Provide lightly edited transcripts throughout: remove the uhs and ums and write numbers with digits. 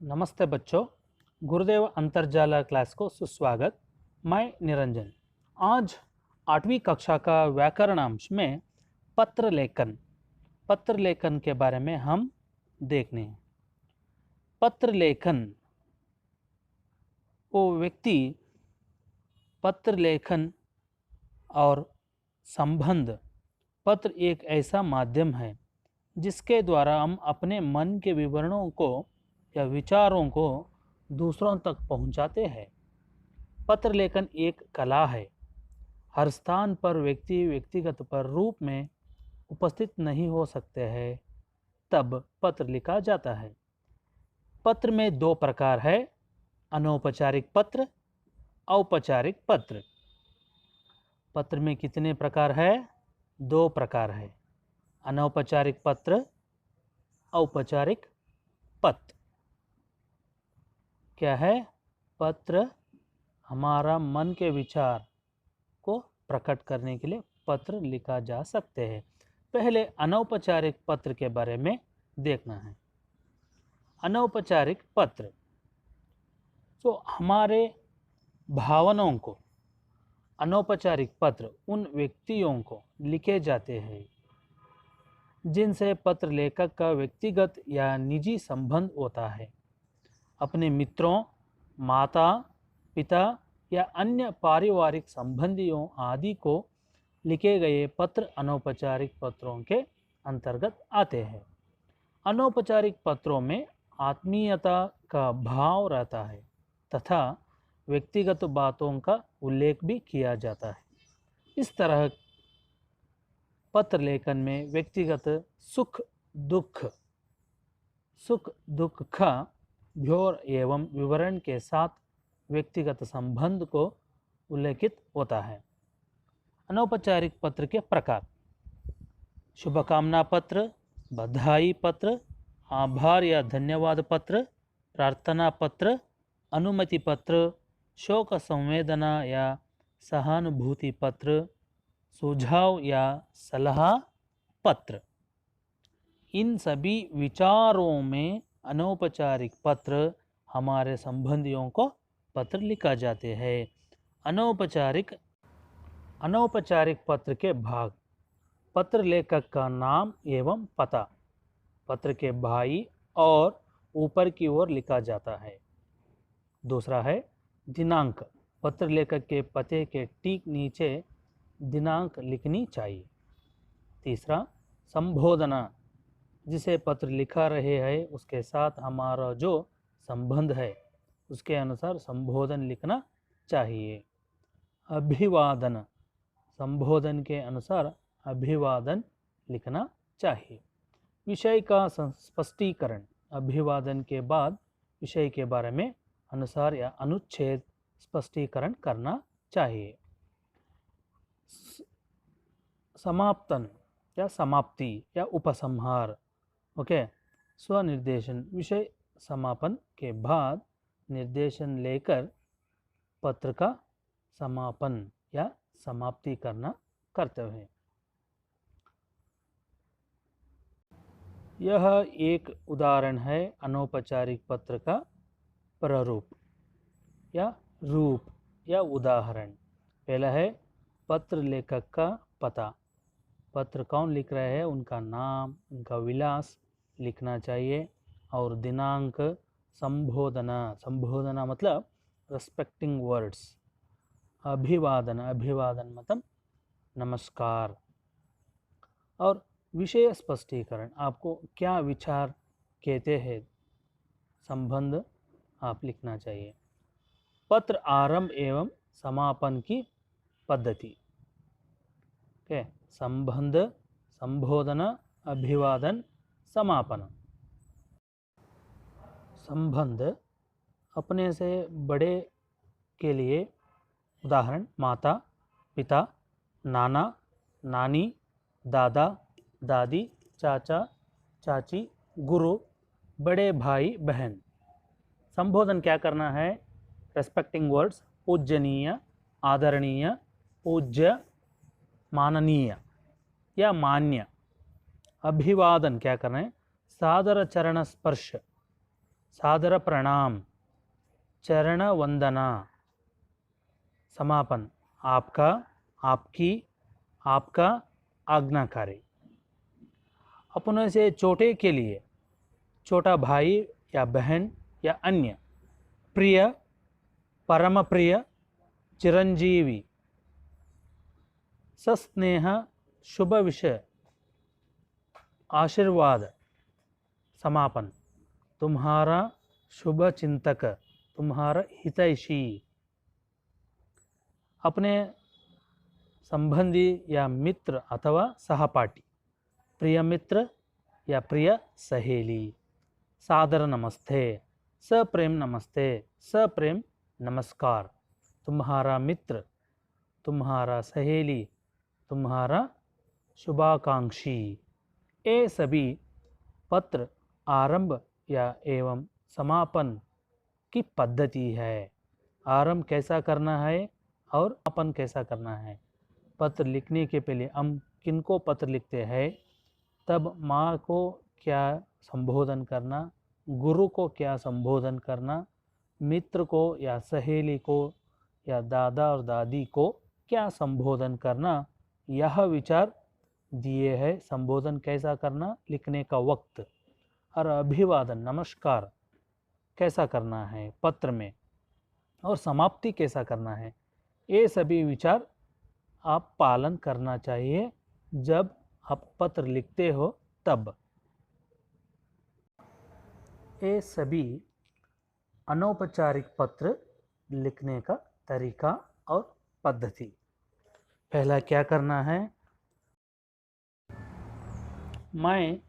नमस्ते बच्चों, गुरुदेव अंतर्जाला क्लास को सुस्वागत। मैं निरंजन। आज 8वीं कक्षा का व्याकरणांश में पत्र लेखन के बारे में हम देखने हैं। पत्र लेखन, वो व्यक्ति पत्र लेखन और संबंध। पत्र एक ऐसा माध्यम है जिसके द्वारा हम अपने मन के विवरणों को या विचारों को दूसरों तक पहुंचाते हैं। पत्र लेखन एक कला है। हर स्थान पर व्यक्ति व्यक्तिगत पर रूप में उपस्थित नहीं हो सकते हैं, तब पत्र लिखा जाता है। पत्र में दो प्रकार है, अनौपचारिक पत्र, औपचारिक पत्र। पत्र में कितने प्रकार है? दो प्रकार है, अनौपचारिक पत्र, औपचारिक पत्र। क्या है? पत्र हमारा मन के विचार को प्रकट करने के लिए पत्र लिखा जा सकते हैं। पहले अनौपचारिक पत्र के बारे में देखना है। अनौपचारिक पत्र तो हमारे भावनाओं को, अनौपचारिक पत्र उन व्यक्तियों को लिखे जाते हैं जिनसे पत्र लेखक का व्यक्तिगत या निजी संबंध होता है। अपने मित्रों, माता पिता या अन्य पारिवारिक संबंधियों आदि को लिखे गए पत्र अनौपचारिक पत्रों के अंतर्गत आते हैं। अनौपचारिक पत्रों में आत्मीयता का भाव रहता है तथा व्यक्तिगत बातों का उल्लेख भी किया जाता है। इस तरह पत्र लेखन में व्यक्तिगत सुख दुख का ब्यौर एवं विवरण के साथ व्यक्तिगत संबंध को उल्लेखित होता है। अनौपचारिक पत्र के प्रकार: शुभकामना पत्र, बधाई पत्र, आभार या धन्यवाद पत्र, प्रार्थना पत्र, अनुमति पत्र, शोक संवेदना या सहानुभूति पत्र, सुझाव या सलाह पत्र। इन सभी विचारों में अनौपचारिक पत्र हमारे संबंधियों को पत्र लिखा जाते हैं। अनौपचारिक पत्र के भाग: पत्र लेखक का नाम एवं पता पत्र के भाई और ऊपर की ओर लिखा जाता है। दूसरा है दिनांक, पत्र लेखक के पते के ठीक नीचे दिनांक लिखनी चाहिए। तीसरा संबोधना, जिसे पत्र लिखा रहे हैं उसके साथ हमारा जो संबंध है उसके अनुसार संबोधन लिखना चाहिए। अभिवादन, संबोधन के अनुसार अभिवादन लिखना चाहिए। विषय का स्पष्टीकरण, अभिवादन के बाद विषय के बारे में अनुसार या अनुच्छेद स्पष्टीकरण करना चाहिए। समाप्तन या समाप्ति या उपसंहार, ओके। स्वनिर्देशन, विषय समापन के बाद निर्देशन लेकर पत्र का समापन या समाप्ति करना कर्तव्य है। यह एक उदाहरण है अनौपचारिक पत्र का प्रारूप या रूप या उदाहरण। पहला है पत्र लेखक का पता, पत्र कौन लिख रहे हैं उनका नाम, उनका विलास लिखना चाहिए। और दिनांक, संबोधना मतलब रेस्पेक्टिंग वर्ड्स। अभिवादन मतलब नमस्कार। और विषय स्पष्टीकरण, आपको क्या विचार कहते हैं, संबंध आप लिखना चाहिए। पत्र आरंभ एवं समापन की पद्धति, ओके। संबंध, संबोधन, अभिवादन, समापन। संबंध, अपने से बड़े के लिए उदाहरण माता पिता, नाना नानी, दादा दादी, चाचा चाची, गुरु, बड़े भाई बहन। संबोधन क्या करना है? रेस्पेक्टिंग वर्ड्स, पूजनीय, आदरणीय, पूज्य, माननीय या मान्य। अभिवादन क्या करना है? सादर चरण स्पर्श, सादर प्रणाम, चरण वंदना, समापन, आपका, आपकी, आपका, आज्ञाकारी। अपने से छोटे के लिए छोटा भाई या बहन या अन्य, प्रिय, परम प्रिय, चिरंजीवी, सस्नेह, शुभ विषय, आशीर्वाद, समापन, तुम्हारा शुभ चिंतक, तुम्हारा हितैषी। अपने संबंधी या मित्र अथवा सहपाठी, प्रिय मित्र या प्रिय सहेली। सादर नमस्ते, सप्रेम नमस्ते, सप्रेम नमस्कार। तुम्हारा मित्र, तुम्हारा सहेली, तुम्हारा शुभाकांक्षी। ये सभी पत्र आरंभ या एवं समापन की पद्धति है। आरंभ कैसा करना है और समापन कैसा करना है। पत्र लिखने के पहले हम किनको पत्र लिखते हैं, तब माँ को क्या संबोधन करना, गुरु को क्या संबोधन करना, मित्र को या सहेली को या दादा और दादी को क्या संबोधन करना, यह विचार दिए है। संबोधन कैसा करना, लिखने का वक्त, और अभिवादन नमस्कार कैसा करना है पत्र में, और समाप्ति कैसा करना है, ये सभी विचार आप पालन करना चाहिए जब आप पत्र लिखते हो तब। ये सभी अनौपचारिक पत्र लिखने का तरीका और पद्धति। पहला क्या करना है, मैं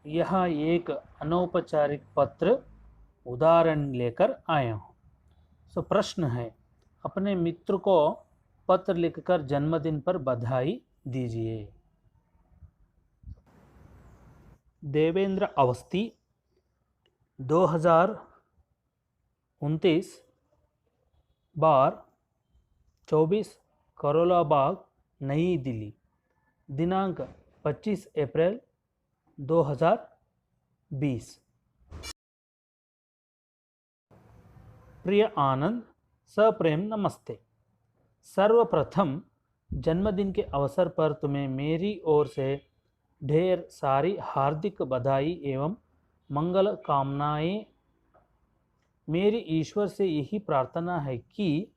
यहाँ एक अनौपचारिक पत्र उदाहरण लेकर आया हूँ। सो प्रश्न है, अपने मित्र को पत्र लिखकर जन्मदिन पर बधाई दीजिए। देवेंद्र अवस्थी, 2029 बार 24 करोला बाग, नई दिल्ली, दिनांक 25 अप्रैल 2020। प्रिय आनंद, सप्रेम नमस्ते। सर्वप्रथम जन्मदिन के अवसर पर तुम्हें मेरी ओर से ढेर सारी हार्दिक बधाई एवं मंगल कामनाएं। मेरी ईश्वर से यही प्रार्थना है कि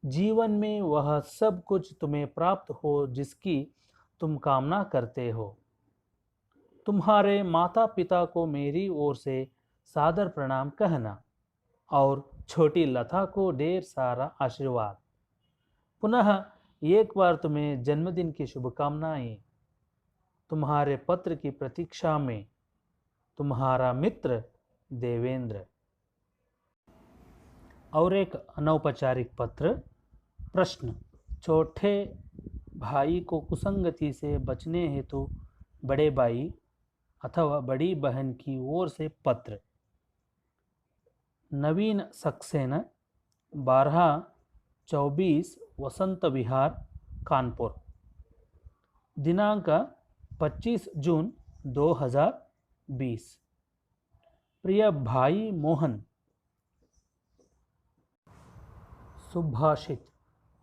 जीवन में वह सब कुछ तुम्हें प्राप्त हो जिसकी तुम कामना करते हो। तुम्हारे माता पिता को मेरी ओर से सादर प्रणाम कहना और छोटी लता को ढेर सारा आशीर्वाद। पुनः एक बार तुम्हें जन्मदिन की शुभकामनाएं। तुम्हारे पत्र की प्रतीक्षा में, तुम्हारा मित्र देवेंद्र। और एक अनौपचारिक पत्र। प्रश्न, छोटे भाई को कुसंगति से बचने हेतु बड़े भाई अथवा बड़ी बहन की ओर से पत्र। नवीन सक्सेना, 12/24 वसंत विहार, कानपुर, दिनांक 25 जून 2020। प्रिय भाई मोहन, सुभाषित,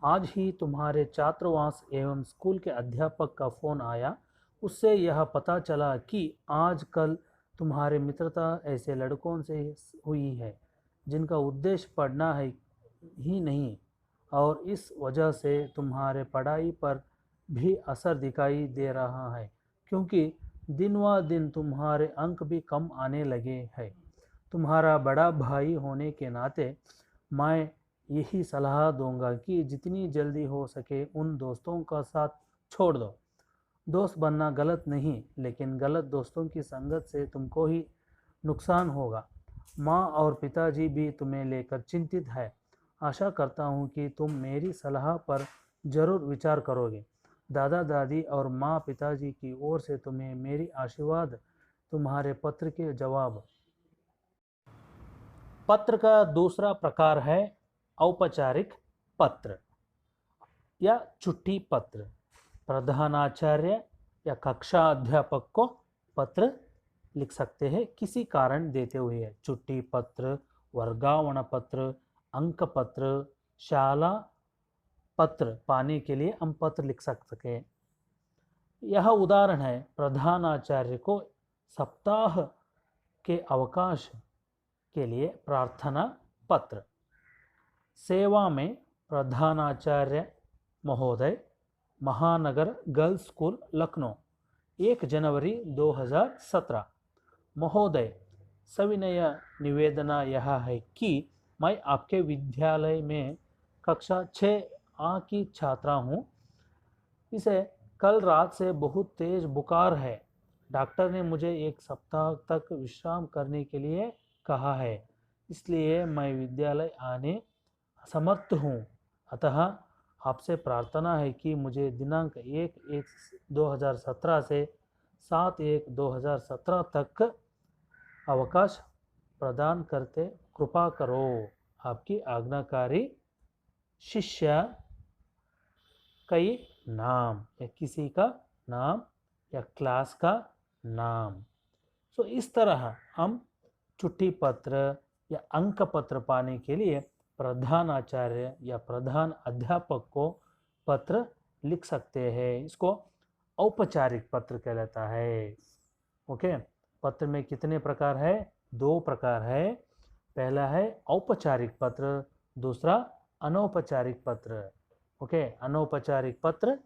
आज ही तुम्हारे छात्रावास एवं स्कूल के अध्यापक का फ़ोन आया। उससे यह पता चला कि आजकल तुम्हारे मित्रता ऐसे लड़कों से हुई है जिनका उद्देश्य पढ़ना है ही नहीं, और इस वजह से तुम्हारे पढ़ाई पर भी असर दिखाई दे रहा है, क्योंकि दिन व दिन तुम्हारे अंक भी कम आने लगे हैं। तुम्हारा बड़ा भाई होने के नाते मैं यही सलाह दूंगा कि जितनी जल्दी हो सके उन दोस्तों का साथ छोड़ दो। दोस्त बनना गलत नहीं, लेकिन गलत दोस्तों की संगत से तुमको ही नुकसान होगा। माँ और पिताजी भी तुम्हें लेकर चिंतित है। आशा करता हूँ कि तुम मेरी सलाह पर ज़रूर विचार करोगे। दादा दादी और माँ पिताजी की ओर से तुम्हें मेरी आशीर्वाद। तुम्हारे पत्र के जवाब। पत्र का दूसरा प्रकार है औपचारिक पत्र या चिट्ठी पत्र। प्रधानाचार्य या कक्षा अध्यापक को पत्र लिख सकते हैं किसी कारण देते हुए। छुट्टी पत्र, वर्गावण पत्र, अंक पत्र, शाला पत्र पाने के लिए हम पत्र लिख सकते हैं। यह उदाहरण है प्रधानाचार्य को सप्ताह के अवकाश के लिए प्रार्थना पत्र। सेवा में प्रधानाचार्य महोदय, महानगर गर्ल्स स्कूल लखनऊ, 1 जनवरी 2017। महोदय, सविनय निवेदना यह है कि मैं आपके विद्यालय में कक्षा 6A की छात्रा हूँ। इसे कल रात से बहुत तेज बुखार है। डॉक्टर ने मुझे 1 सप्ताह तक विश्राम करने के लिए कहा है, इसलिए मैं विद्यालय आने असमर्थ हूँ। अतः आपसे प्रार्थना है कि मुझे दिनांक 1/1/2017 से 7/1/2017 तक अवकाश प्रदान करते कृपा करो। आपकी आज्ञाकारी शिष्य। कई नाम या किसी का नाम या क्लास का नाम। सो इस तरह हम छुट्टी पत्र या अंक पत्र पाने के लिए प्रधान आचार्य या प्रधान अध्यापक को पत्र लिख सकते हैं। इसको औपचारिक पत्र कहलाता है। ओके, पत्र में कितने प्रकार है? 2 प्रकार है। पहला है औपचारिक पत्र, दूसरा अनौपचारिक पत्र। ओके, अनौपचारिक पत्र